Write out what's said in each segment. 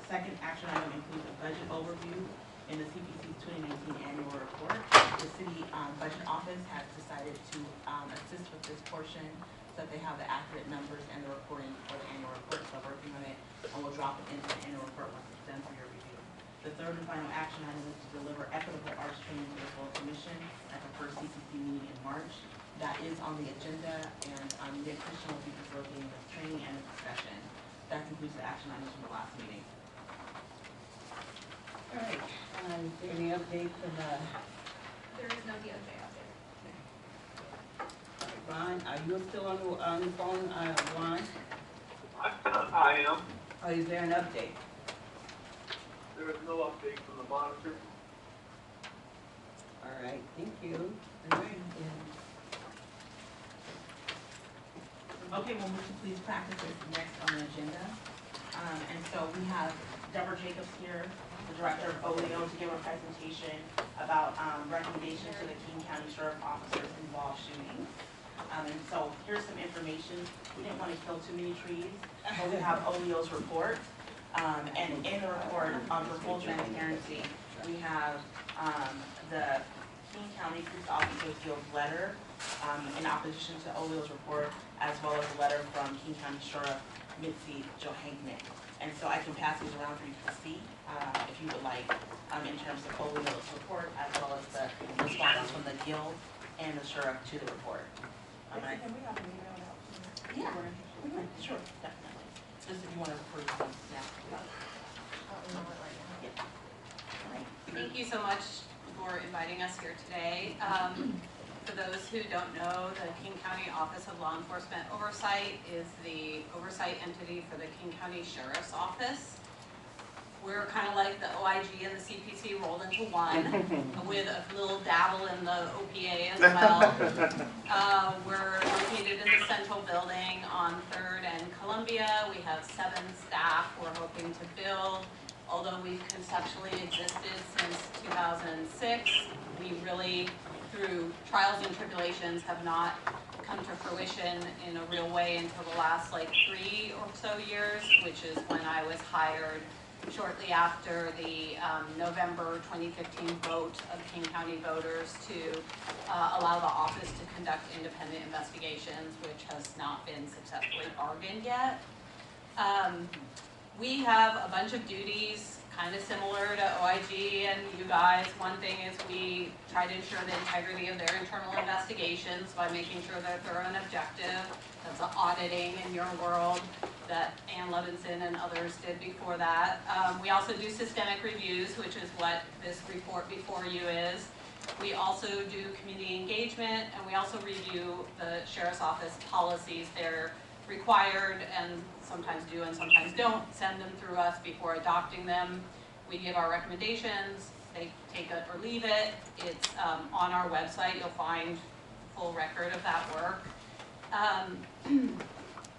second action item includes a budget overview in the CPC's 2019 annual report. The city budget office has decided to assist with this portion so that they have the accurate numbers and the reporting for the annual report. So working on it, and we'll drop it into the annual report once it's done for your review. The third and final action item is to deliver equitable arts training to the full commission at the first CPC meeting in March. That is on the agenda, and Nick Christian will be facilitating this training and the discussion. That concludes the action items from the last meeting. All right, is there any update for the, There is no DOJ update. Ron, are you still on the phone, Ron? I am. Or is there an update? There is no update from the monitor. All right, thank you. All right, Okay, we'll move to police practices next on the agenda. And so we have Deborah Jacobs here, the director of OLEO, to give a presentation about recommendations to the King County Sheriff officers involved shootings. And so here's some information. We didn't want to kill too many trees, but we have OLEO's report. And in the report, for full transparency, we have the King County Police Officers Guild's letter in opposition to OLEO's report, as well as a letter from King County Sheriff Mitzi Johankman. And so I can pass these around for you to see, if you would like, in terms of OLEO's report, as well as the responses from the Guild and the Sheriff to the report. Can we have an email out? Yeah, sure, definitely. Just if you want to refer to them now. I'll email it right now. Yeah. All right. Thank you so much for inviting us here today. For those who don't know, the King County Office of Law Enforcement Oversight is the oversight entity for the King County Sheriff's Office. We're kind of like the OIG and the CPC rolled into one, with a little dabble in the OPA as well. We're located in the Central Building on 3rd and Columbia. We have 7 staff we're hoping to build. Although we've conceptually existed since 2006, we really, through trials and tribulations, have not come to fruition in a real way until the last 3 or so years, which is when I was hired shortly after the November 2015 vote of King County voters to allow the office to conduct independent investigations, which has not been successfully bargained yet. We have a bunch of duties kind of similar to OIG and you guys. One thing is we try to ensure the integrity of their internal investigations by making sure they're thorough and objective. That's the auditing in your world that Ann Levinson and others did before that. We also do systemic reviews, which is what this report before you is. We also do community engagement, and we also review the Sheriff's Office policies. They're required and sometimes do and sometimes don't send them through us before adopting them. We give our recommendations, they take it or leave it. It's on our website, you'll find full record of that work.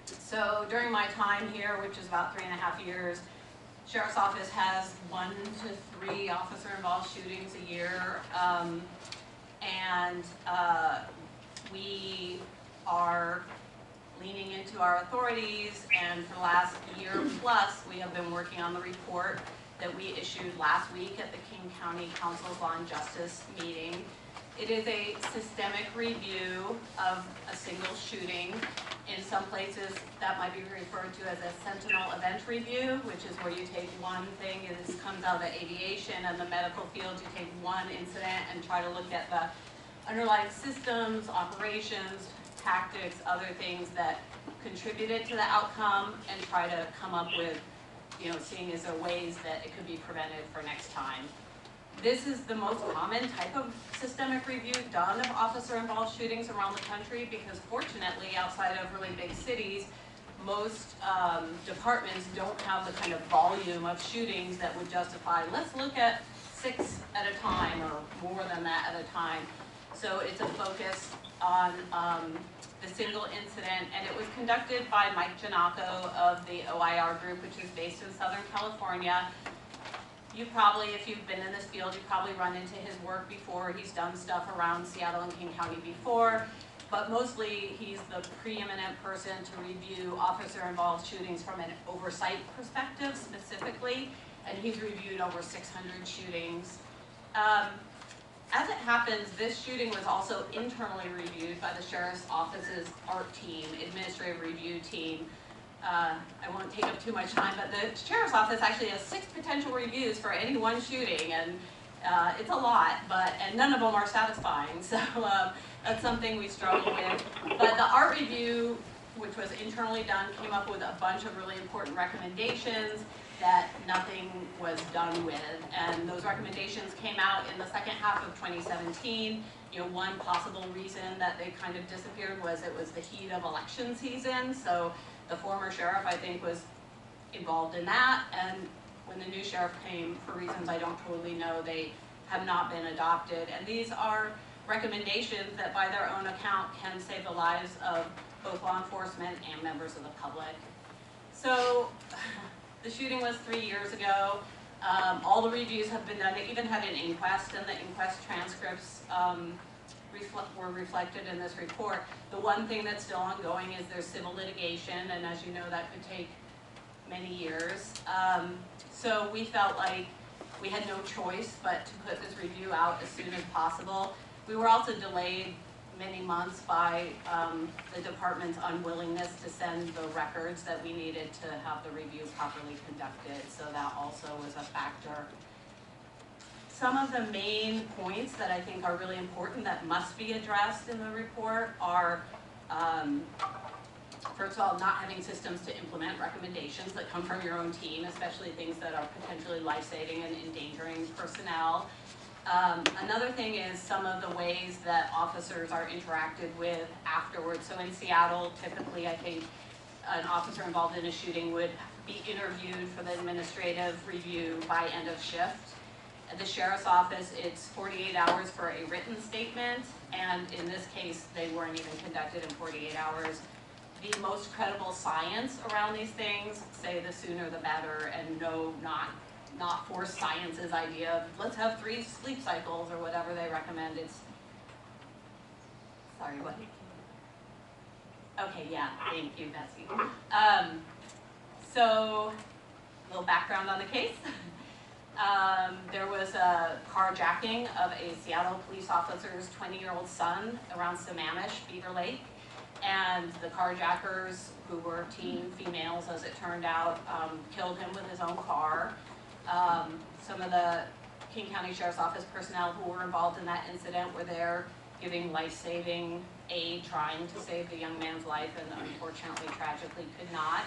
So during my time here, which is about 3.5 years, Sheriff's Office has 1 to 3 officer involved shootings a year. We are leaning into our authorities, and for the last year plus, we have been working on the report that we issued last week at the King County Council of Law and Justice meeting. It is a systemic review of a single shooting. In some places, that might be referred to as a sentinel event review, which is where you take one thing, and this comes out of the aviation and the medical field. You take one incident and try to look at the underlying systems, operations, tactics, other things that contributed to the outcome, and try to come up with, seeing is there ways that it could be prevented for next time. This is the most common type of systemic review done of officer-involved shootings around the country because fortunately, outside of really big cities, most departments don't have the kind of volume of shootings that would justify, let's look at 6 at a time or more than that at a time. So it's a focus on the single incident, and it was conducted by Mike Giannacco of the OIR group, which is based in Southern California. You probably, if you've been in this field, you've probably run into his work before. He's done stuff around Seattle and King County before. but mostly he's the preeminent person to review officer-involved shootings from an oversight perspective specifically, and he's reviewed over 600 shootings. As it happens, this shooting was also internally reviewed by the Sheriff's Office's ART team, Administrative Review Team. I won't take up too much time, but the Sheriff's Office actually has 6 potential reviews for any one shooting, and it's a lot, and none of them are satisfying, so that's something we struggle with. But the ART review, which was internally done, came up with a bunch of really important recommendations that nothing was done with, and those recommendations came out in the second half of 2017. You know, one possible reason that they kind of disappeared was it was the heat of election season, so the former sheriff, I think, was involved in that, and when the new sheriff came, for reasons I don't totally know, they have not been adopted. And these are recommendations that by their own account can save the lives of both law enforcement and members of the public. So the shooting was 3 years ago. All the reviews have been done. They even had an inquest, and the inquest transcripts were reflected in this report. The one thing that's still ongoing is there's civil litigation, and as you know, that could take many years. So we felt like we had no choice but to put this review out as soon as possible. We were also delayed many months by the department's unwillingness to send the records that we needed to have the review properly conducted, so that also was a factor. Some of the main points that I think are really important that must be addressed in the report are, first of all, not having systems to implement recommendations that come from your own team, especially things that are potentially life-saving and endangering personnel. Another thing is some of the ways that officers are interacted with afterwards. So in Seattle, typically I think an officer involved in a shooting would be interviewed for the administrative review by end of shift. At the Sheriff's Office, it's 48 hours for a written statement, and in this case, they weren't even conducted in 48 hours. The most credible science around these things say the sooner the better, and no, not forced science's idea of let's have 3 sleep cycles or whatever they recommend. It's, sorry, what? Okay, yeah, thank you, Betsy. So, a little background on the case. There was a carjacking of a Seattle police officer's 20-year-old son around Sammamish, Beaver Lake. And the carjackers, who were teen females as it turned out, killed him with his own car. Some of the King County Sheriff's Office personnel who were involved in that incident were there giving life-saving aid, trying to save the young man's life, and unfortunately, tragically could not.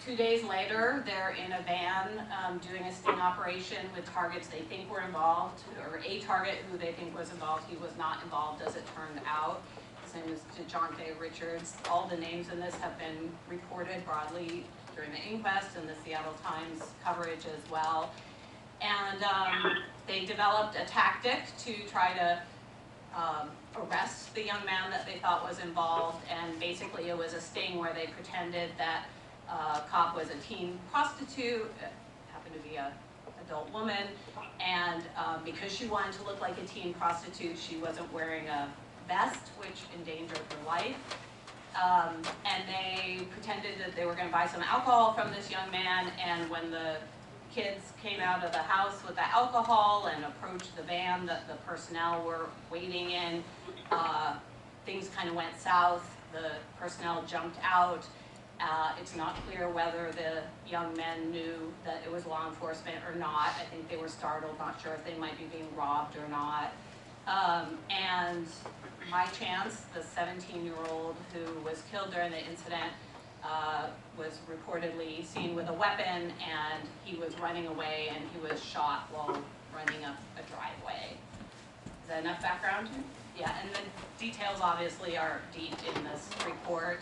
2 days later, they're in a van doing a sting operation with targets they think were involved, or a target who they think was involved. He was not involved, as it turned out. His name is DeJounte Richards. All the names in this have been reported broadly during the inquest and the Seattle Times coverage as well. And they developed a tactic to try to arrest the young man that they thought was involved, and basically it was a sting where they pretended that cop was a teen prostitute, happened to be an adult woman, and because she wanted to look like a teen prostitute, she wasn't wearing a vest, which endangered her life. And they pretended that they were going to buy some alcohol from this young man, and when the kids came out of the house with the alcohol and approached the van that the personnel were waiting in, things kind of went south. The personnel jumped out. It's not clear whether the young men knew that it was law enforcement or not. I think they were startled, not sure if they might be being robbed or not. And my chance, the 17-year-old who was killed during the incident, was reportedly seen with a weapon, and he was running away, and he was shot while running up a driveway. Is that enough background? Yeah, and the details obviously are deep in this report.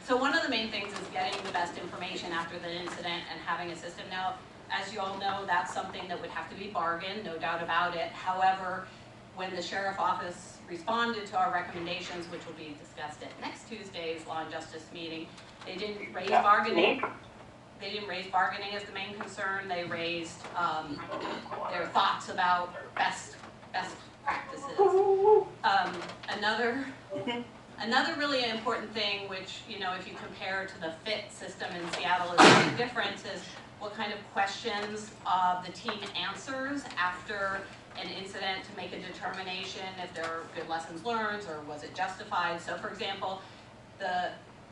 So one of the main things is getting the best information after the incident and having a system. Now, as you all know, that's something that would have to be bargained, no doubt about it. However, when the Sheriff's Office responded to our recommendations, which will be discussed at next Tuesday's Law and Justice meeting, they didn't raise bargaining. They didn't raise bargaining as the main concern. They raised their thoughts about best best practices. Another really important thing, which, you know, if you compare to the FIT system in Seattle is a big difference, is what kind of questions the team answers after an incident to make a determination if there are good lessons learned or was it justified. So for example,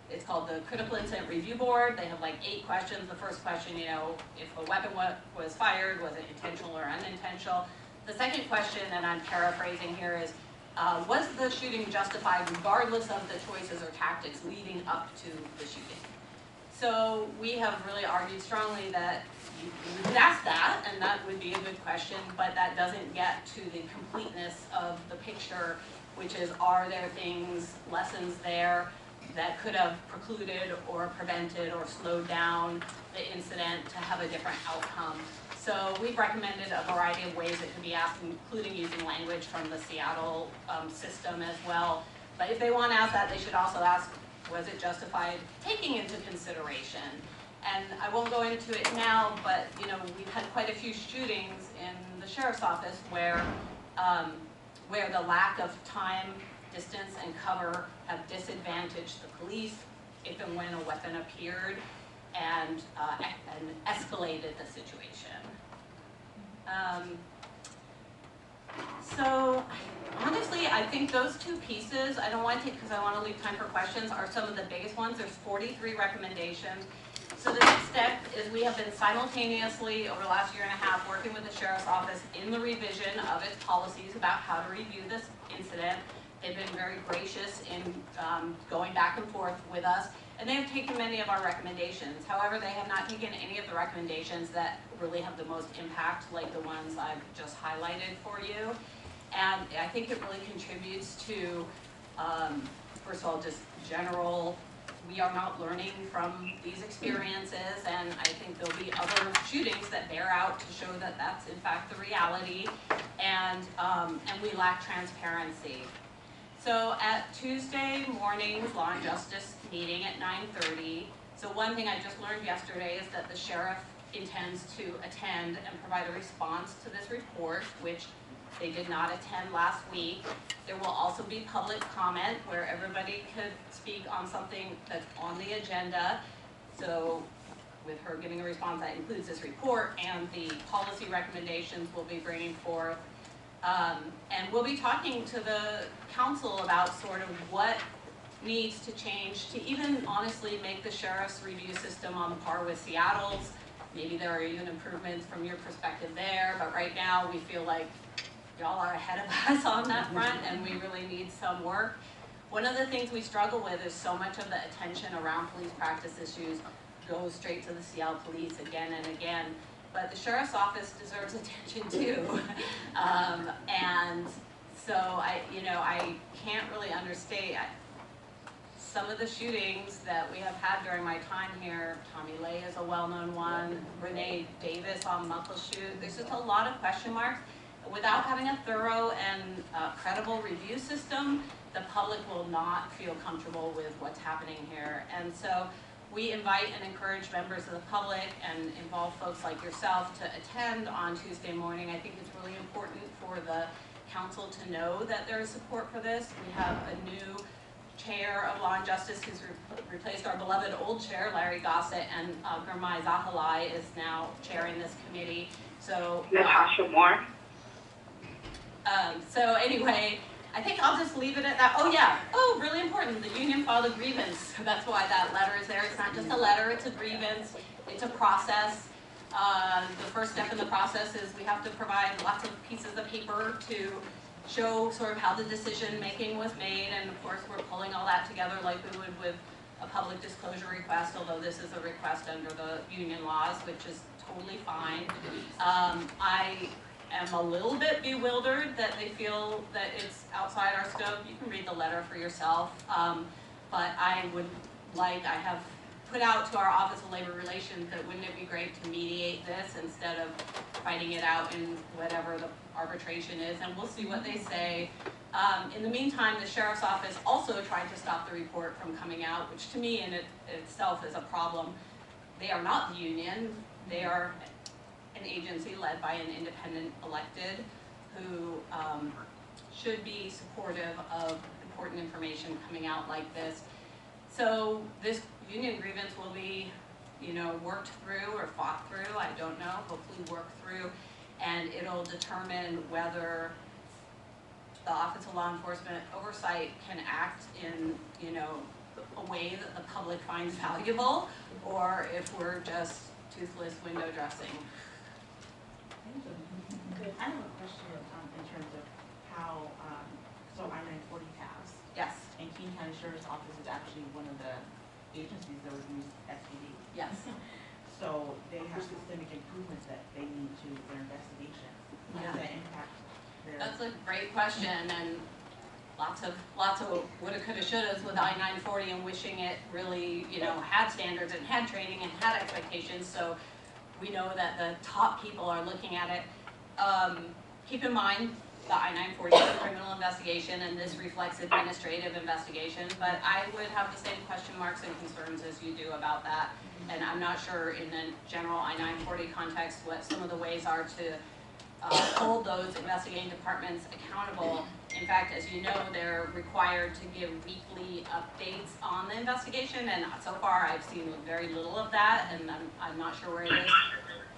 it's called the Critical Incident Review Board. They have like 8 questions. The first question, you know, if a weapon was fired, was it intentional or unintentional? The second question, and I'm paraphrasing here, is was the shooting justified regardless of the choices or tactics leading up to the shooting? So we have really argued strongly that you could ask that, and that would be a good question, but that doesn't get to the completeness of the picture, which is, are there things, lessons there that could have precluded or prevented or slowed down the incident to have a different outcome? So we've recommended a variety of ways it can be asked, including using language from the Seattle system as well. But if they want to ask that, they should also ask, was it justified taking into consideration? And I won't go into it now, but you know, we've had quite a few shootings in the sheriff's office where the lack of time, distance, and cover have disadvantaged the police if and when a weapon appeared and escalated the situation. So honestly, I think those 2 pieces, I don't want to take, because I want to leave time for questions, are some of the biggest ones. There's 43 recommendations. So the next step is we have been simultaneously, over the last year and a half, working with the Sheriff's Office in the revision of its policies about how to review this incident. They've been very gracious in going back and forth with us, and they have taken many of our recommendations. However, they have not taken any of the recommendations that really have the most impact, like the ones I've just highlighted for you. And I think it really contributes to, first of all, just general, we are not learning from these experiences, and I think there'll be other shootings that bear out to show that that's in fact the reality, and we lack transparency. So at Tuesday morning's Law and Justice meeting at 9:30, so one thing I just learned yesterday is that the sheriff intends to attend and provide a response to this report, which they did not attend last week. There will also be public comment where everybody could speak on something that's on the agenda. So with her giving a response, that includes this report and the policy recommendations we'll be bringing forth. And we'll be talking to the council about sort of what needs to change to even honestly make the sheriff's review system on par with Seattle's. Maybe there are even improvements from your perspective there, but right now we feel like y'all are ahead of us on that front and we really need some work. One of the things we struggle with is so much of the attention around police practice issues goes straight to the Seattle police again and again. But the sheriff's office deserves attention too. And so I can't really understate some of the shootings that we have had during my time here. Tommy Lay is a well-known one. Renee Davis on Muckleshoot. There's just a lot of question marks. Without having a thorough and credible review system, the public will not feel comfortable with what's happening here. And so we invite and encourage members of the public and involve folks like yourself to attend on Tuesday morning. I think it's really important for the council to know that there is support for this. We have a new chair of Law and Justice who's replaced our beloved old chair, Larry Gossett, and Gurmai Zahalai is now chairing this committee. So Natasha Moore. So anyway, I think I'll just leave it at that. Oh yeah, oh, really important, the union filed a grievance. That's why that letter is there. It's not just a letter, it's a grievance. It's a process. The first step in the process is we have to provide lots of pieces of paper to show sort of how the decision making was made, and of course we're pulling all that together like we would with a public disclosure request, although this is a request under the union laws, which is totally fine. I am a little bit bewildered that they feel that it's outside our scope. You can read the letter for yourself, but I have put out to our Office of Labor Relations that wouldn't it be great to mediate this instead of fighting it out in whatever the arbitration is, and we'll see what they say. In the meantime, the Sheriff's Office also tried to stop the report from coming out, which to me in itself is a problem. They are not the union. They are an agency led by an independent elected who should be supportive of important information coming out like this. So this union grievance will be, worked through or fought through, I don't know, hopefully worked through, and it'll determine whether the Office of Law Enforcement Oversight can act in, a way that the public finds valuable, or if we're just toothless window dressing. I have a question in terms of how, so I-940 tabs, Yes, and King County Sheriff's Office is actually one of the agencies that would use SPD. yes. So they have systemic improvements that they need to their investigation. How Yeah. does that impact their? That's a great question, and lots of woulda, coulda, shouldas with I-940 and wishing it really, had standards and had training and had expectations, so we know that the top people are looking at it. Keep in mind, the I-940 is a criminal investigation, and this reflects administrative investigation, but I would have the same question marks and concerns as you do about that, and I'm not sure in the general I-940 context what some of the ways are to hold those investigating departments accountable. In fact, as you know, they're required to give weekly updates on the investigation, and so far I've seen very little of that, and I'm not sure where it is.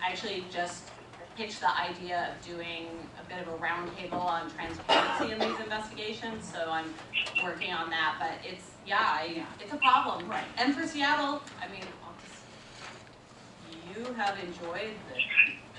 I actually just pitched the idea of doing a bit of a roundtable on transparency in these investigations, so I'm working on that, but it's a problem. Right. And for Seattle, you have enjoyed the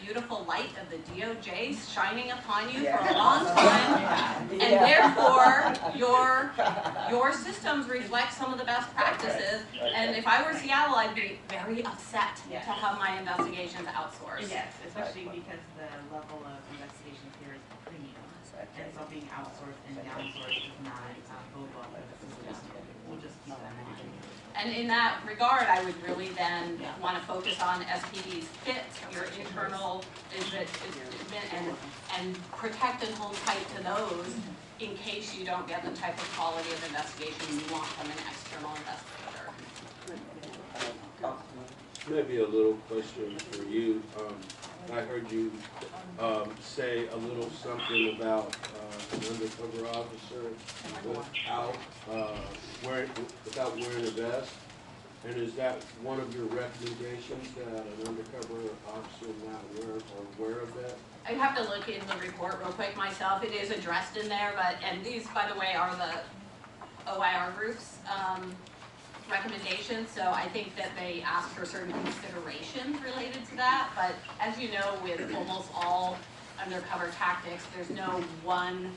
beautiful light of the DOJ shining upon you for a long time, and therefore your systems reflect some of the best practices. And if I were Seattle, I'd be very upset to have my investigations outsourced. Yes, especially because the level of investigations here is premium, and so being outsourced and downsourced is not bode well for the system. We'll just keep that in mind. And in that regard, I would really then want to focus on SPD's fit, your internal, and protect and hold tight to those in case you don't get the type of quality of investigation you want from an external investigator. Maybe a little question for you. I heard you say a little something about an undercover officer without wearing a vest. And is that one of your recommendations, that an undercover officer not aware of that? I'd have to look in the report real quick myself. It is addressed in there, and these, by the way, are the OIR group's recommendations, so I think that they ask for certain considerations related to that, but as you know, with almost all undercover tactics, there's no one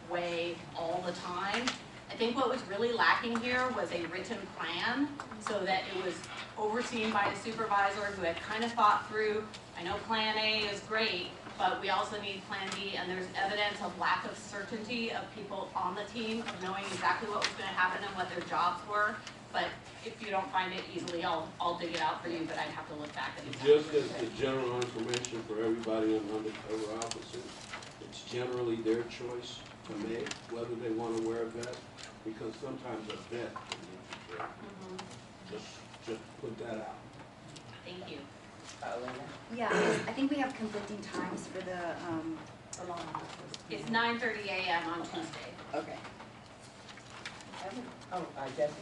way all the time. I think what was really lacking here was a written plan, so that it was overseen by a supervisor who had kind of thought through, I know plan A is great, but we also need plan B, and there's evidence of lack of certainty of people on the team, of knowing exactly what was gonna happen and what their jobs were. But if you don't find it easily, I'll dig it out for you, but I'd have to look back at it. Just as the general information for everybody in undercover officers, it's generally their choice to make whether they want to wear a vest, because sometimes a vest can be preferred. Just put that out. Thank you. Yeah, I think we have conflicting times for the law enforcement. It's 9:30 a.m. on Tuesday. Okay. Jesse?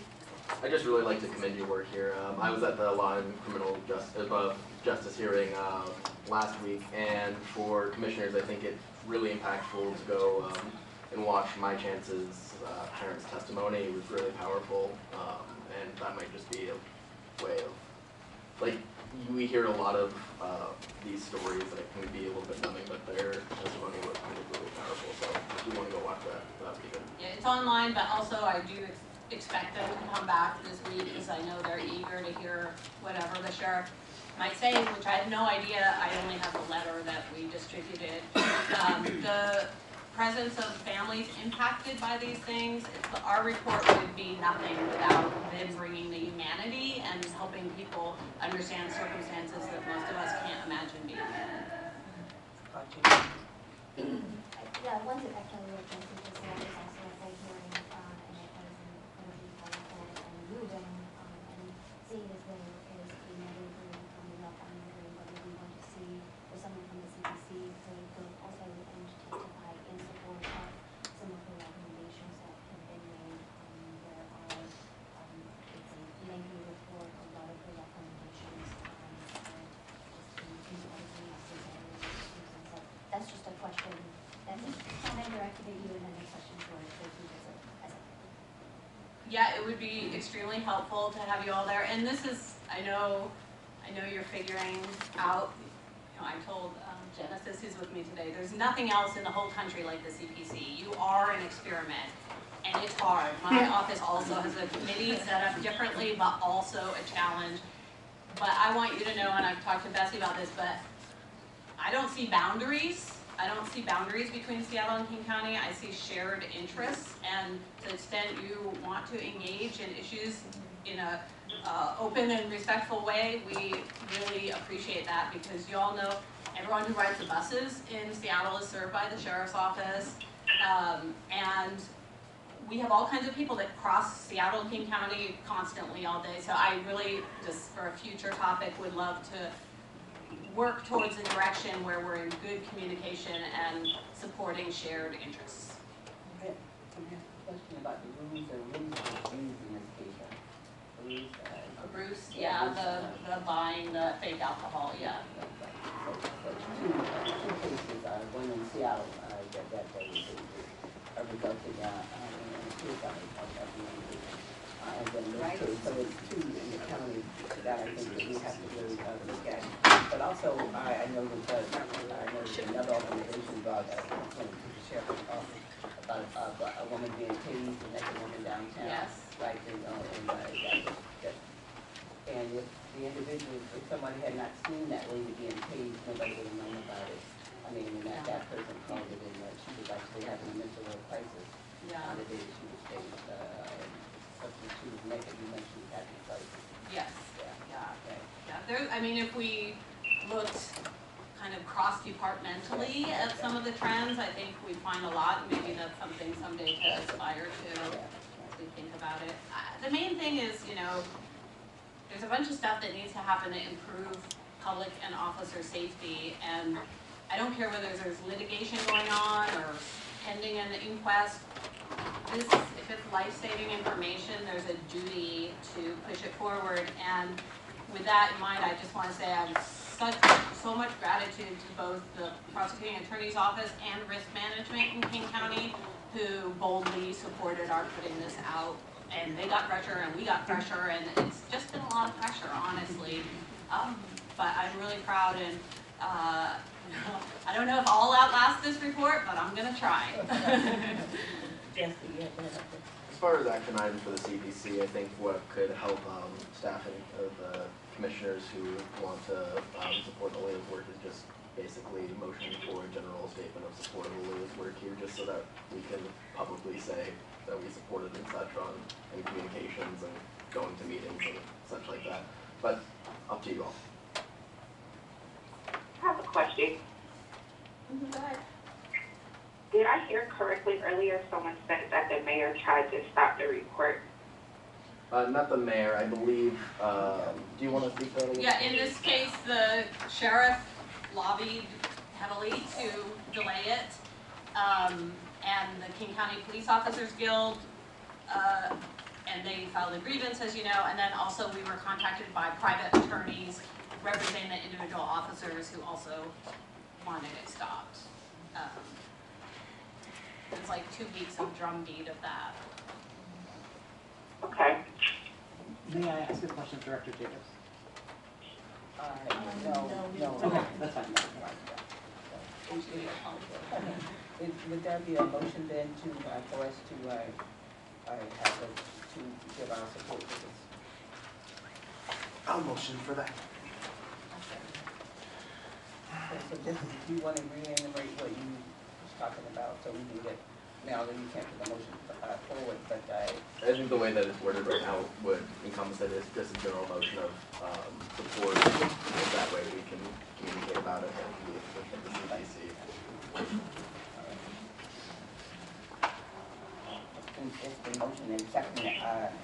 I just really like to commend your work here. I was at the Law and Criminal Justice hearing last week, and for commissioners, I think it's really impactful to go and watch My Chance's parents' testimony. It was really powerful, and that might just be a way of, like, we hear a lot of these stories that can be a little bit numbing, but their testimony was really powerful. So if you want to go watch that, that would be good. Yeah, it's online, but also I do expect them to come back this week, because I know they're eager to hear whatever the sheriff might say, which I had no idea. I only have the letter that we distributed. The presence of families impacted by these things, our report would be nothing without them bringing the humanity and helping people understand circumstances that most of us can't imagine being in. Yeah, once it actually was just because there was also a full hearing, and it was in detail and moving, and seeing as there is another hearing coming up, I'm wondering whether we want to see, or someone from the CPC could also and testify just comment directed at you and then the questions were to you as a. Yeah, it would be extremely helpful to have you all there, and this is, I know you're figuring out, you know, I told Genesis, who's with me today, there's nothing else in the whole country like the CPC. You are an experiment, and it's hard. My office also has a committee set up differently, but also a challenge. But I want you to know, and I've talked to Bessie about this, but I don't see boundaries. I don't see boundaries between Seattle and King County. I see shared interests, and to the extent you want to engage in issues in a open and respectful way, we really appreciate that, because you all know everyone who rides the buses in Seattle is served by the sheriff's office, and we have all kinds of people that cross Seattle and King County constantly all day. So I really, just for a future topic, would love to work towards a direction where we're in good communication and supporting shared interests. Okay, I have a question about the rules and rules of use in this case. Rules, Bruce, yeah, the buying the fake alcohol, yeah. two cases, one in Seattle, that resulted in a suicide and then this case, so it's two in the county that I think that we have to really look at. But also, I know that, another organization brought a complaint to the sheriff's office about a woman being tased, and that's a woman downtown. Yes. Right, and if the individual, if somebody had not seen that lady being tased, nobody would have known about it. I mean, and that person called it in, she was actually having a mental health crisis. Yeah. On the day that she was tased, something she was naked, you mentioned having a crisis. Yes. Yeah. Okay. Yeah, there, I mean, if we looked kind of cross-departmentally at some of the trends, I think we'd find a lot. Maybe that's something someday to aspire to as we think about it. The main thing is, you know, there's a bunch of stuff that needs to happen to improve public and officer safety, and I don't care whether there's litigation going on or pending an inquest. This, if it's life-saving information, there's a duty to push it forward. And with that in mind, I just want to say I have so much gratitude to both the prosecuting attorney's office and risk management in King County, who boldly supported our putting this out. And they got pressure, and we got pressure, and it's just been a lot of pressure, honestly. But I'm really proud, and I don't know if I'll outlast this report, but I'm gonna try. Jesse, As far as action items for the CPC, I think what could help staffing of the commissioners who want to support Alea's work is just basically motioning for a general statement of support of Alea's work here, just so that we can publicly say that we supported and such on any communications and going to meetings and such like that. But up to you all. I have a question. Go ahead. Did I hear correctly earlier someone said that the mayor tried to stop the report? Not the mayor, I believe, do you want to speak to that? Yeah, in this case, the sheriff lobbied heavily to delay it. And the King County Police Officers Guild, and they filed a grievance, as you know, and then also we were contacted by private attorneys representing the individual officers who also wanted it stopped. It's like 2 weeks of drumbeat of that. Okay. May I ask a question, Director Jacobs? No. Okay, that's fine. Would there be a motion then to, for us to, to give our support to this? I'll motion for that. So just, do you want to reiterate what you was talking about, so we can get, now that you can't put the motion forward, but I think the way that it's worded right now would encompass it as just a general motion of support. And that way we can communicate about it and be efficient with the CPC. it's the motion and second,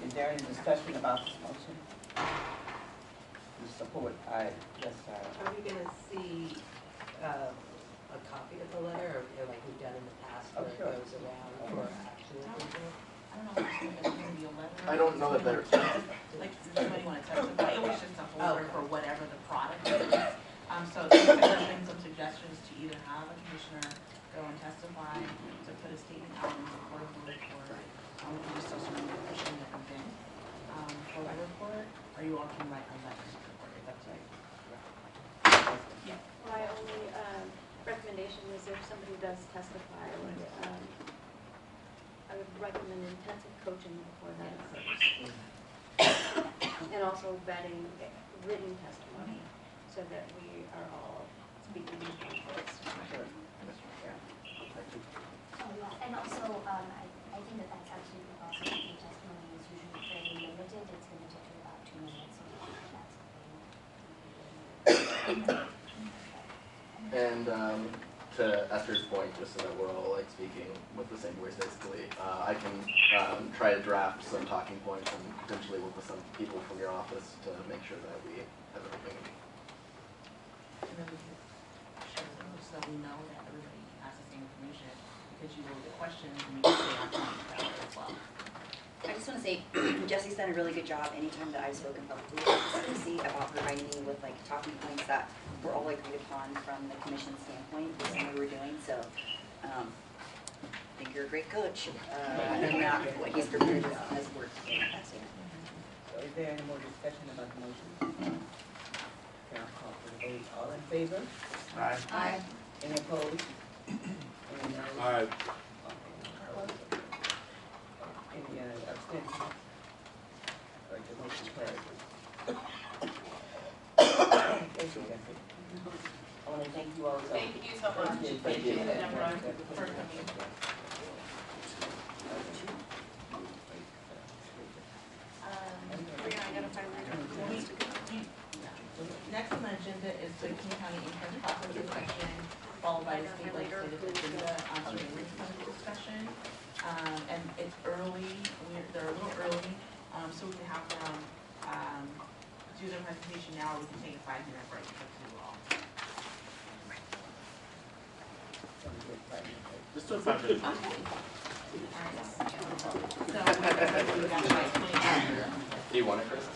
is there any discussion about this motion? The support, just, Are we gonna see a copy of the letter, or like we've done in the past, where it sure. goes around for action? I don't know if it's gonna be a letter. I don't know that they're, Like, does anybody want to touch it? It was just a holder for whatever the product is. So these are things of suggestions to either have a commissioner go and testify, to put a statement out in support of the report. We can just also pushing the event for the report, or you all can write a letter to the report, it's up to you. My only recommendation is if somebody does testify, I would recommend intensive coaching before that occurs. And also vetting written testimony, so that we are all speaking in one voice. Oh, yeah, and also, I think that that's absolutely awesome. The testimony is usually fairly limited. It's limited to about 2 minutes, so that's And to Esther's point, just so that we're all like speaking with the same voice basically, I can try to draft some talking points and potentially work with some people from your office to make sure that we have everything. And then we can share them so we know that everybody has the same information, because you will get questions and you can say our comments about it as well. I just want to say, Jesse's done a really good job anytime that I've spoken publicly with Stacy about providing me with like talking points that were all agreed upon from the commission standpoint, based on what we were doing. So I think you're a great coach, and what he's prepared has worked. So is there any more discussion about the motion? Can I call for the vote? All in favor? Aye. Aye. Any opposed? Any no? All right, Any abstentions? All right, the motion carries. Thank you, Jesse. I want to thank you all. Thank you so much. Thank you, Deborah, for coming. We're gonna identify Next on the agenda is the King County in-person process discussion, followed by the state legislative agenda on the discussion. And it's early, they're a little early, so we can have them do their presentation now, or we can take a 5-minute break, it's up to you all. Just do a 5 minute. Okay. All right. So we got like 20 minutes. Do you want it, Chris?